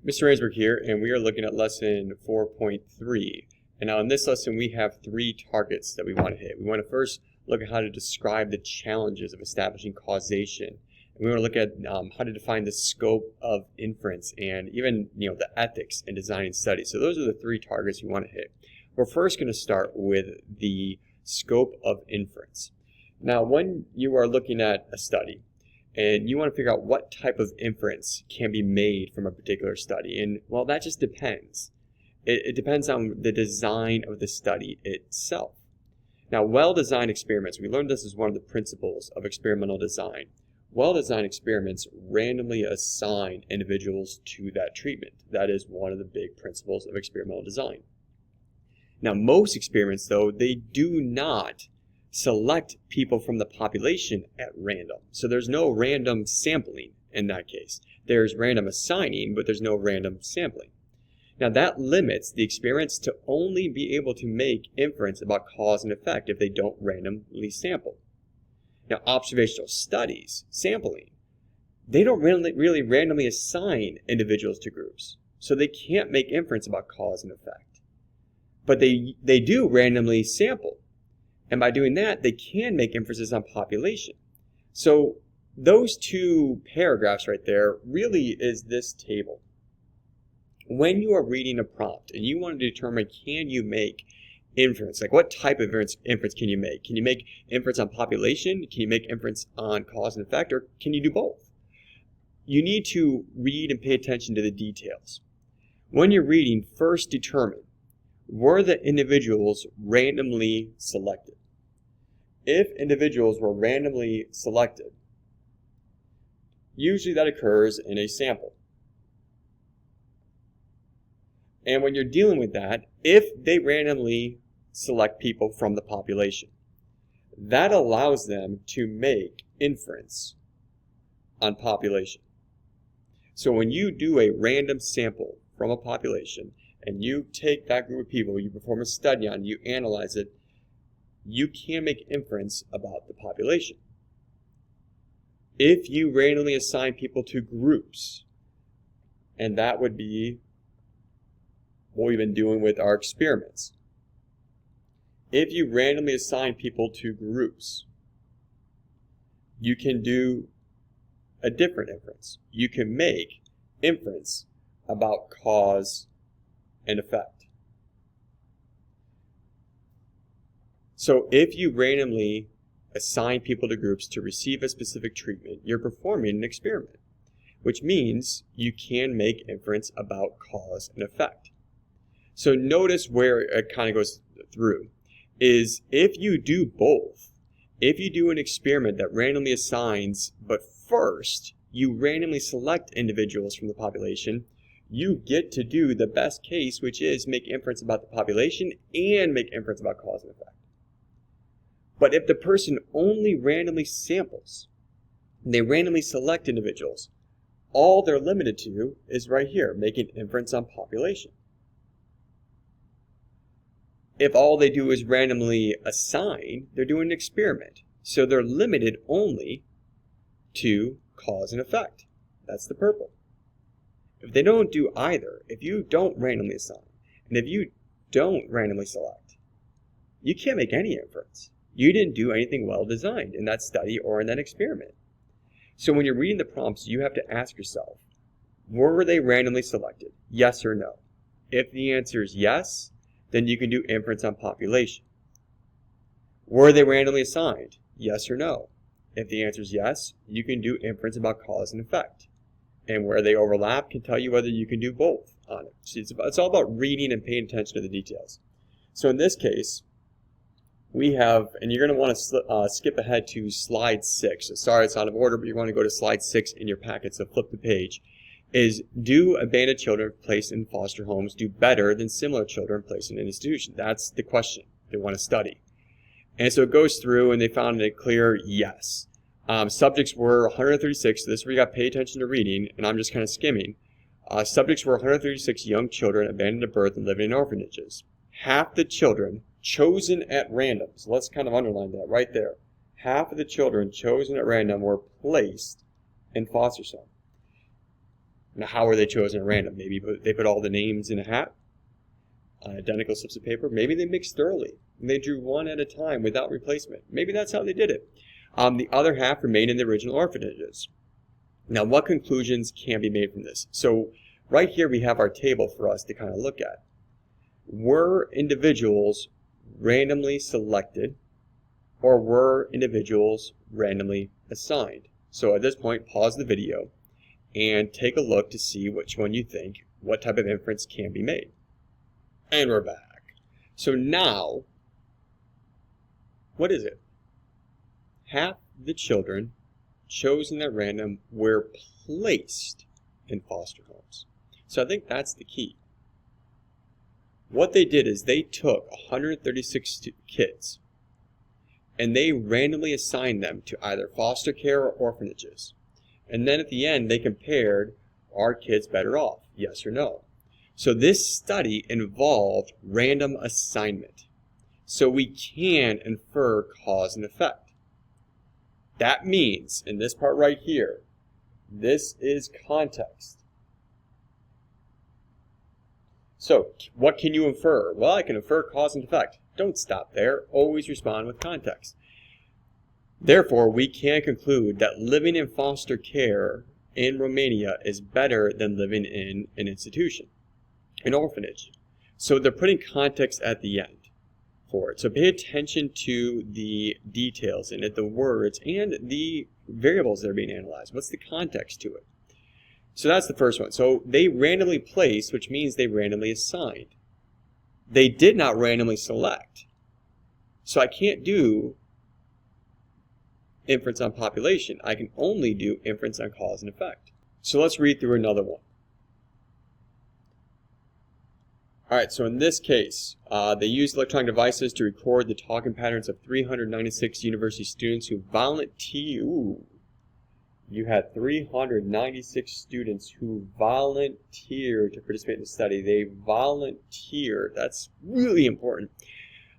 Mr. Ransberg here, and we are looking at lesson 4.3. And now in this lesson, we have three targets that we want to hit. We want to first look at how to describe the challenges of establishing causation. And we want to look at how to define the scope of inference and even the ethics in designing studies. So those are the three targets we want to hit. We're first going to start with the scope of inference. Now, when you are looking at a study, and you want to figure out what type of inference can be made from a particular study. And, well, that just depends. It depends on the design of the study itself. Now, well-designed experiments, we learned this as one of the principles of experimental design. Well-designed experiments randomly assign individuals to that treatment. That is one of the big principles of experimental design. Now, most experiments, though, they do not select people from the population at random. So there's no random sampling in that case. There's random assigning, but there's no random sampling. Now that limits the experiments to only be able to make inference about cause and effect if they don't randomly sample. Now observational studies, sampling, they don't really randomly assign individuals to groups. So they can't make inference about cause and effect. But they do randomly sample. And by doing that, they can make inferences on population. So those two paragraphs right there really is this table. When you are reading a prompt and you want to determine can you make inference, like what type of inference can you make? Can you make inference on population? Can you make inference on cause and effect? Or can you do both? You need to read and pay attention to the details. When you're reading, first determine, were the individuals randomly selected? If individuals were randomly selected, usually that occurs in a sample. And when you're dealing with that, if they randomly select people from the population, that allows them to make inference on population. So when you do a random sample from a population and you take that group of people, you perform a study on, you analyze it, you can make inference about the population. If you randomly assign people to groups, and that would be what we've been doing with our experiments. If you randomly assign people to groups, you can do a different inference. You can make inference about cause and effect. So if you randomly assign people to groups to receive a specific treatment, you're performing an experiment, which means you can make inference about cause and effect. So notice where it kind of goes through is if you do both, if you do an experiment that randomly assigns, but first you randomly select individuals from the population, you get to do the best case, which is make inference about the population and make inference about cause and effect. But if the person only randomly samples, they randomly select individuals, all they're limited to is right here, making inference on population. If all they do is randomly assign, they're doing an experiment. So they're limited only to cause and effect. That's the purple. If they don't do either, if you don't randomly assign, and if you don't randomly select, you can't make any inference. You didn't do anything well designed in that study or in that experiment. So when you're reading the prompts, you have to ask yourself, were they randomly selected? Yes or no? If the answer is yes, then you can do inference on population. Were they randomly assigned? Yes or no? If the answer is yes, you can do inference about cause and effect. And where they overlap can tell you whether you can do both on it. So it's all about reading and paying attention to the details. So in this case, we have, and you're going to want to skip ahead to slide 6. So sorry it's out of order, but you want to go to slide 6 in your packet, so flip the page. Is, do abandoned children placed in foster homes do better than similar children placed in an institution? That's the question they want to study. And so it goes through, and they found a clear yes. Subjects were 136, so this is where you got to pay attention to reading, and I'm just kind of skimming. Subjects were 136 young children abandoned at birth and living in orphanages. Half the children chosen at random, so let's kind of underline that right there. Half of the children chosen at random were placed in foster homes. Now, how were they chosen at random? Maybe they put all the names in a hat, identical slips of paper. Maybe they mixed thoroughly, and they drew one at a time without replacement. Maybe that's how they did it. The other half remained in the original orphanages. Now, what conclusions can be made from this? So right here we have our table for us to kind of look at. Were individuals randomly selected, or were individuals randomly assigned? So at this point, pause the video and take a look to see which one you think, what type of inference can be made. And we're back. So now, what is it? Half the children chosen at random were placed in foster homes. So I think that's the key. What they did is they took 136 kids and they randomly assigned them to either foster care or orphanages. And then at the end, they compared, are kids better off? Yes or no? So this study involved random assignment. So we can infer cause and effect. That means, in this part right here, this is context. So what can you infer? Well, I can infer cause and effect. Don't stop there. Always respond with context. Therefore, we can conclude that living in foster care in Romania is better than living in an institution, an orphanage. So they're putting context at the end for it. So pay attention to the details in it, the words, and the variables that are being analyzed. What's the context to it? So that's the first one. So they randomly placed, which means they randomly assigned. They did not randomly select. So I can't do inference on population. I can only do inference on cause and effect. So let's read through another one. Alright, so in this case, they used electronic devices to record the talking patterns of 396 university students who volunteered. You had 396 students who volunteered to participate in the study. They volunteered. That's really important.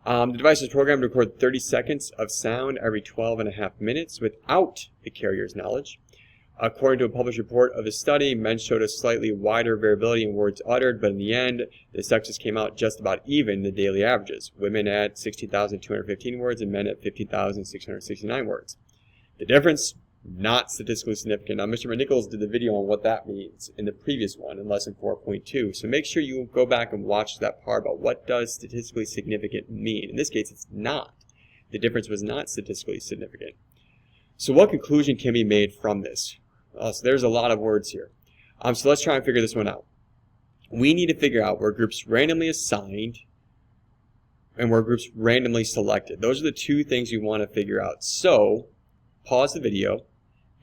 The device was programmed to record 30 seconds of sound every 12.5 minutes without the carrier's knowledge. According to a published report of the study, men showed a slightly wider variability in words uttered, but in the end, the sexes came out just about even the daily averages. Women at 60,215 words and men at 50,669 words. The difference? Not statistically significant. Now, Mr. McNichols did the video on what that means in the previous one, in lesson 4.2. So make sure you go back and watch that part about what does statistically significant mean. In this case, it's not. The difference was not statistically significant. So what conclusion can be made from this? So there's a lot of words here. So let's try and figure this one out. We need to figure out where groups randomly assigned and where groups randomly selected. Those are the two things we want to figure out. So pause the video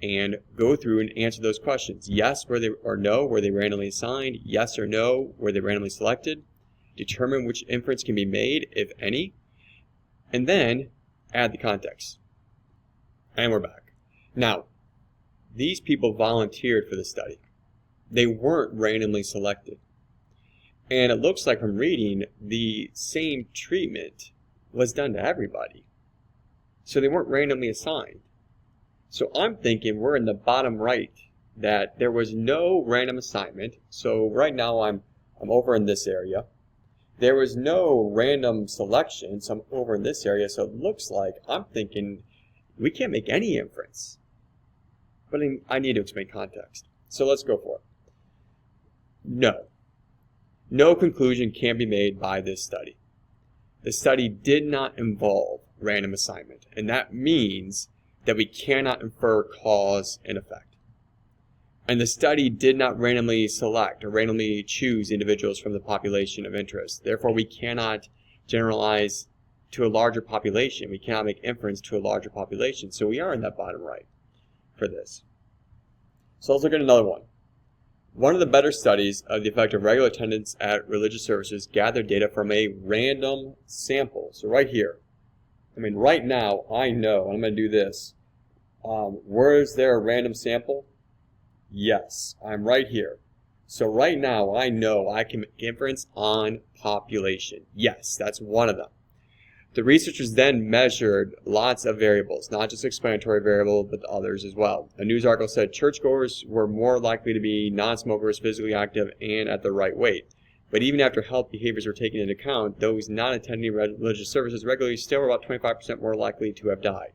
and go through and answer those questions. Yes, were they, or no, were they randomly assigned? Yes or no, were they randomly selected? Determine which inference can be made, if any, and then add the context. And we're back. Now, these people volunteered for the study. They weren't randomly selected. And it looks like from reading, the same treatment was done to everybody. So they weren't randomly assigned. So I'm thinking we're in the bottom right, that there was no random assignment. So right now I'm over in this area. There was no random selection, so I'm over in this area. So it looks like I'm thinking we can't make any inference. But I need to explain context. So let's go for it. No. No conclusion can be made by this study. The study did not involve random assignment, and that means that we cannot infer cause and effect. And the study did not randomly select or randomly choose individuals from the population of interest. Therefore, we cannot generalize to a larger population. We cannot make inference to a larger population. So we are in that bottom right for this. So let's look at another one. One of the better studies of the effect of regular attendance at religious services gathered data from a random sample. So right here, right now I know, and I'm going to do this. Where is there a random sample? Yes, I'm right here. So right now I know I can make inference on population. Yes, that's one of them. The researchers then measured lots of variables, not just explanatory variable, but others as well. A news article said churchgoers were more likely to be non-smokers, physically active, and at the right weight. But even after health behaviors were taken into account, those not attending religious services regularly still were about 25% more likely to have died.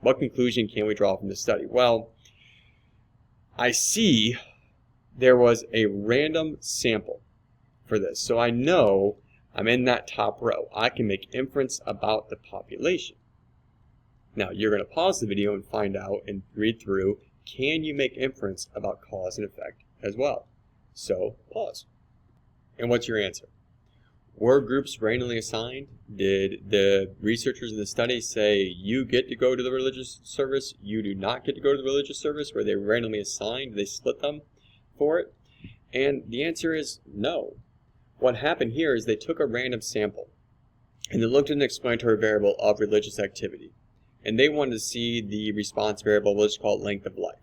What conclusion can we draw from this study? Well, I see there was a random sample for this. So I know I'm in that top row. I can make inference about the population. Now, you're going to pause the video and find out and read through, can you make inference about cause and effect as well? So, pause. And what's your answer? Were groups randomly assigned? Did the researchers in the study say you get to go to the religious service, you do not get to go to the religious service? Were they randomly assigned? Did they split them for it? And the answer is no. What happened here is they took a random sample and they looked at an explanatory variable of religious activity. And they wanted to see the response variable, let's call it length of life.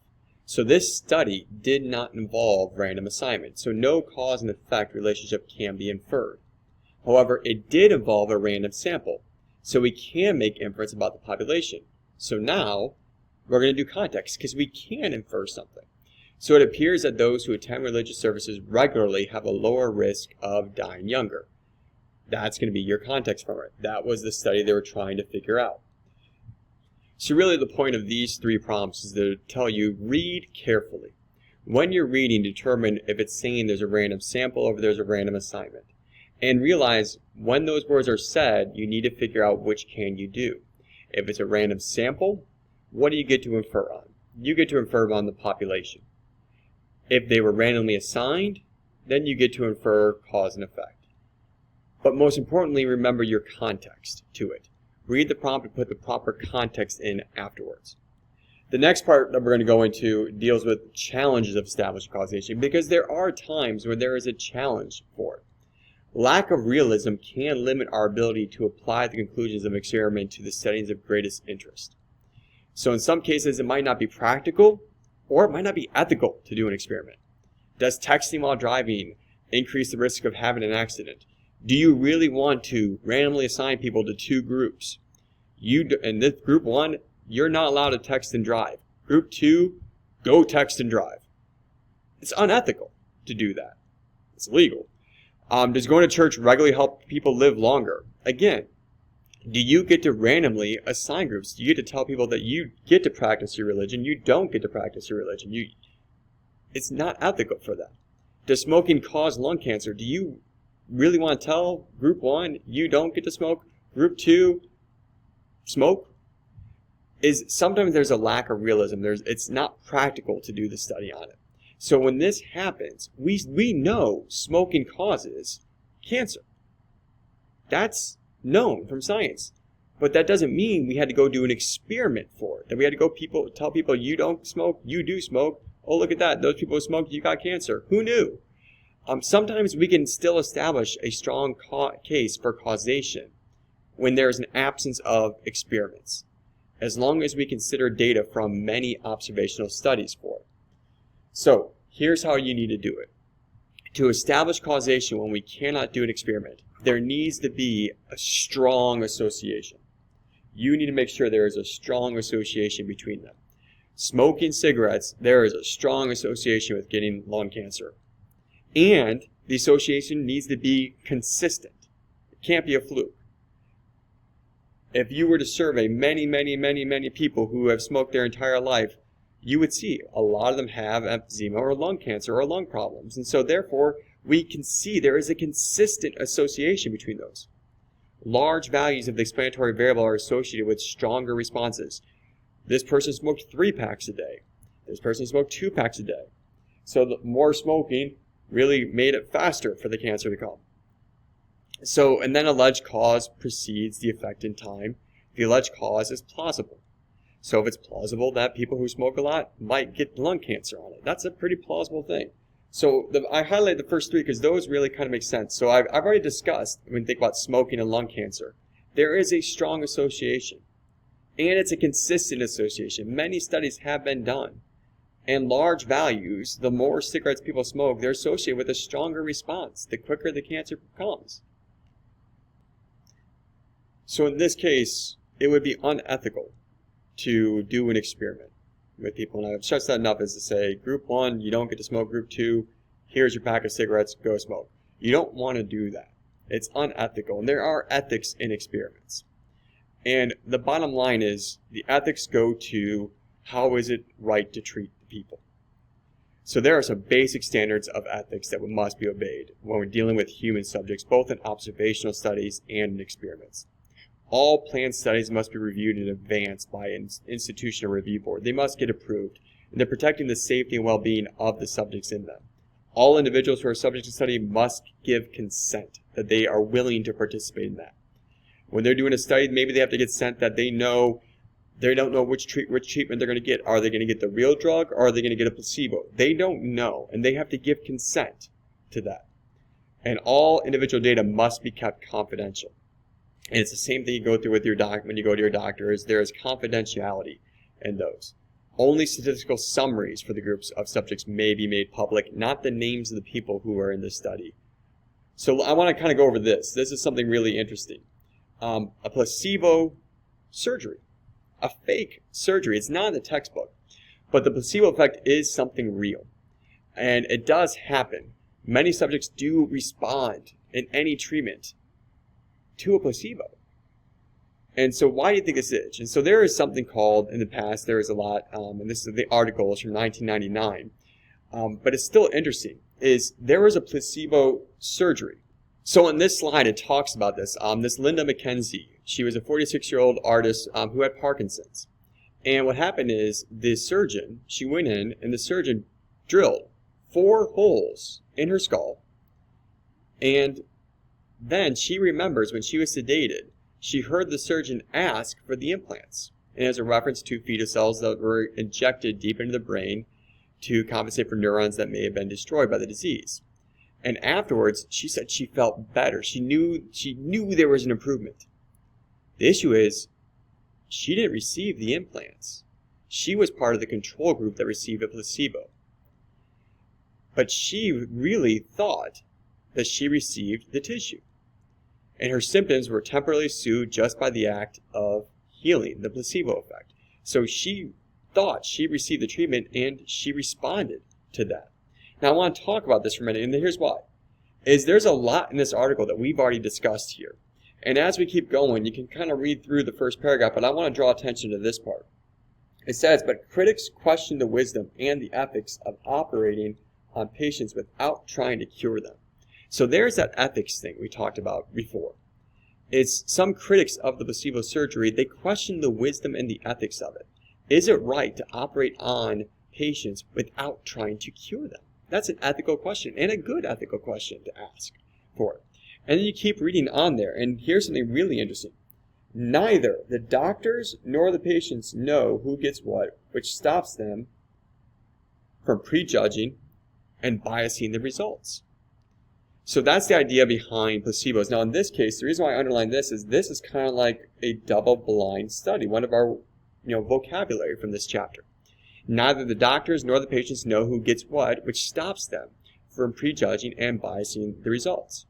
So this study did not involve random assignment. So no cause and effect relationship can be inferred. However, it did involve a random sample. So we can make inference about the population. So now we're going to do context because we can infer something. So it appears that those who attend religious services regularly have a lower risk of dying younger. That's going to be your context from it. That was the study they were trying to figure out. So really the point of these 3 prompts is to tell you, read carefully. When you're reading, determine if it's saying there's a random sample or if there's a random assignment. And realize when those words are said, you need to figure out which can you do. If it's a random sample, what do you get to infer on? You get to infer on the population. If they were randomly assigned, then you get to infer cause and effect. But most importantly, remember your context to it. Read the prompt and put the proper context in afterwards. The next part that we're going to go into deals with challenges of established causation, because there are times where there is a challenge for it. Lack of realism can limit our ability to apply the conclusions of an experiment to the settings of greatest interest. So in some cases, it might not be practical, or it might not be ethical to do an experiment. Does texting while driving increase the risk of having an accident? Do you really want to randomly assign people to 2 groups? In this group 1, you're not allowed to text and drive. Group 2, go text and drive. It's unethical to do that. It's illegal. Does going to church regularly help people live longer? Again, do you get to randomly assign groups? Do you get to tell people that you get to practice your religion, you don't get to practice your religion? It's not ethical for them. Does smoking cause lung cancer? Do you really want to tell group 1 you don't get to smoke, group 2 smoke? Sometimes there's a lack of realism. It's not practical to do the study on it. So when this happens, we know smoking causes cancer. That's known from science. But that doesn't mean we had to go do an experiment for it. That we had to go tell people you don't smoke, you do smoke. Oh, look at that. Those people who smoked, you got cancer. Who knew? Sometimes we can still establish a strong case for causation when there is an absence of experiments, as long as we consider data from many observational studies for it. So here's how you need to do it. To establish causation when we cannot do an experiment, there needs to be a strong association. You need to make sure there is a strong association between them. Smoking cigarettes, there is a strong association with getting lung cancer. And the association needs to be consistent. It can't be a fluke. If you were to survey many people who have smoked their entire life, you would see a lot of them have emphysema or lung cancer or lung problems. And so therefore, we can see there is a consistent association between those. Large values of the explanatory variable are associated with stronger responses. This person smoked 3 packs a day. This person smoked 2 packs a day. So the more smoking really made it faster for the cancer to come. So, and then alleged cause precedes the effect in time. The alleged cause is plausible. So if it's plausible that people who smoke a lot might get lung cancer on it, that's a pretty plausible thing. So I highlight the first 3 because those really kind of make sense. So I've already discussed, when you think about smoking and lung cancer, there is a strong association. And it's a consistent association. Many studies have been done. And large values, the more cigarettes people smoke, they're associated with a stronger response, the quicker the cancer comes. So in this case, it would be unethical to do an experiment with people. And I've stressed that enough as to say, group 1, you don't get to smoke. Group 2, here's your pack of cigarettes, go smoke. You don't want to do that. It's unethical. And there are ethics in experiments. And the bottom line is, the ethics go to how is it right to treat the people. So there are some basic standards of ethics that must be obeyed when we're dealing with human subjects, both in observational studies and in experiments. All planned studies must be reviewed in advance by an institutional review board. They must get approved, and they're protecting the safety and well-being of the subjects in them. All individuals who are subject to study must give consent, that they are willing to participate in that. When they're doing a study, maybe they have to get consent that they don't know which treatment they're going to get. Are they going to get the real drug, or are they going to get a placebo? They don't know, and they have to give consent to that. And all individual data must be kept confidential. And it's the same thing you go through with your doc when you go to your doctor, is there is confidentiality in those. Only statistical summaries for the groups of subjects may be made public, not the names of the people who are in the study. So I want to kind of go over this. This is something really interesting. A placebo surgery, a fake surgery. It's not in the textbook, but the placebo effect is something real, and it does happen. Many subjects do respond in any treatment to a placebo. And so why do you think this is? And so there is something called, in the past, there is a lot, and this is the article is from 1999, but it's still interesting, is there was a placebo surgery. So in this slide, it talks about this. This Linda McKenzie, she was a 46-year-old artist who had Parkinson's. And what happened is the surgeon, she went in, and the surgeon drilled 4 holes in her skull. And then she remembers when she was sedated, she heard the surgeon ask for the implants. And as a reference to fetal cells that were injected deep into the brain to compensate for neurons that may have been destroyed by the disease. And afterwards, she said she felt better. She knew there was an improvement. The issue is, she didn't receive the implants. She was part of the control group that received a placebo. But she really thought that she received the tissue. And her symptoms were temporarily soothed just by the act of healing, the placebo effect. So she thought she received the treatment, and she responded to that. Now I want to talk about this for a minute, and here's why. There's a lot in this article that we've already discussed here. And as we keep going, you can kind of read through the first paragraph, but I want to draw attention to this part. It says, but critics question the wisdom and the ethics of operating on patients without trying to cure them. So there's that ethics thing we talked about before. It's some critics of the placebo surgery, they question the wisdom and the ethics of it. Is it right to operate on patients without trying to cure them? That's an ethical question, and a good ethical question to ask for it. And then you keep reading on there, and here's something really interesting. Neither the doctors nor the patients know who gets what, which stops them from prejudging and biasing the results. So that's the idea behind placebos. Now in this case, the reason why I underline this is kind of like a double-blind study, one of our vocabulary from this chapter. Neither the doctors nor the patients know who gets what, which stops them from prejudging and biasing the results.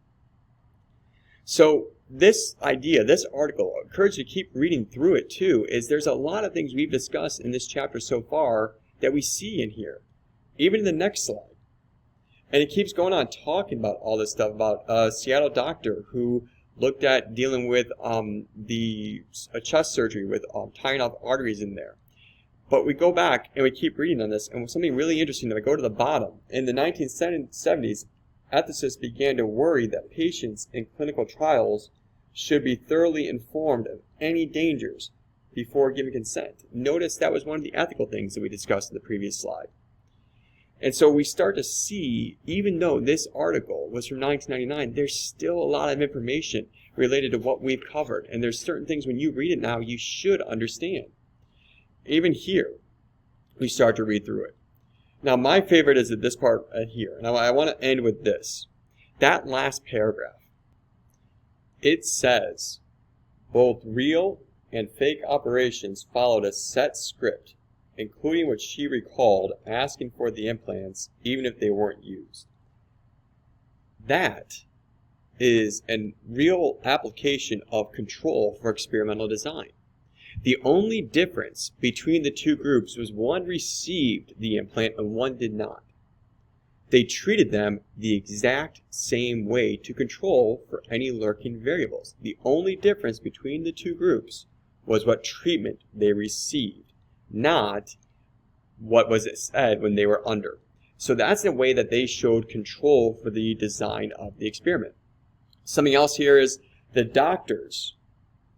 So this idea, this article, I encourage you to keep reading through it too, is there's a lot of things we've discussed in this chapter so far that we see in here, even in the next slide. And it keeps going on talking about all this stuff about a Seattle doctor who looked at dealing with a chest surgery with tying off arteries in there. But we go back and we keep reading on this, and something really interesting, that I go to the bottom. In the 1970s, ethicists began to worry that patients in clinical trials should be thoroughly informed of any dangers before giving consent. Notice that was one of the ethical things that we discussed in the previous slide. And so we start to see, even though this article was from 1999, there's still a lot of information related to what we've covered. And there's certain things when you read it now you should understand. Even here, we start to read through it. Now my favorite is at this part here. Now I want to end with this. That last paragraph. It says, both real and fake operations followed a set script, including what she recalled asking for the implants even if they weren't used. That is a real application of control for experimental design. The only difference between the two groups was one received the implant and one did not. They treated them the exact same way to control for any lurking variables. The only difference between the two groups was what treatment they received, not what was said when they were under. So that's the way that they showed control for the design of the experiment. Something else here is the doctors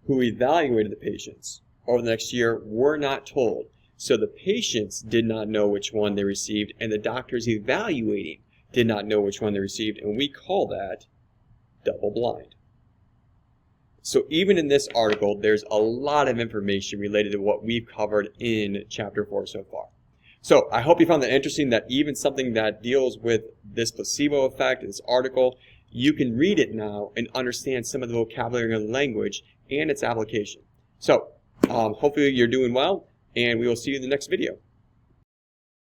who evaluated the patients over the next year were not told. So the patients did not know which one they received, and the doctors evaluating did not know which one they received, and we call that double-blind. So even in this article, there's a lot of information related to what we've covered in Chapter 4 so far. So I hope you found that interesting, that even something that deals with this placebo effect, this article, you can read it now and understand some of the vocabulary and language and its application. So hopefully you're doing well, and we will see you in the next video.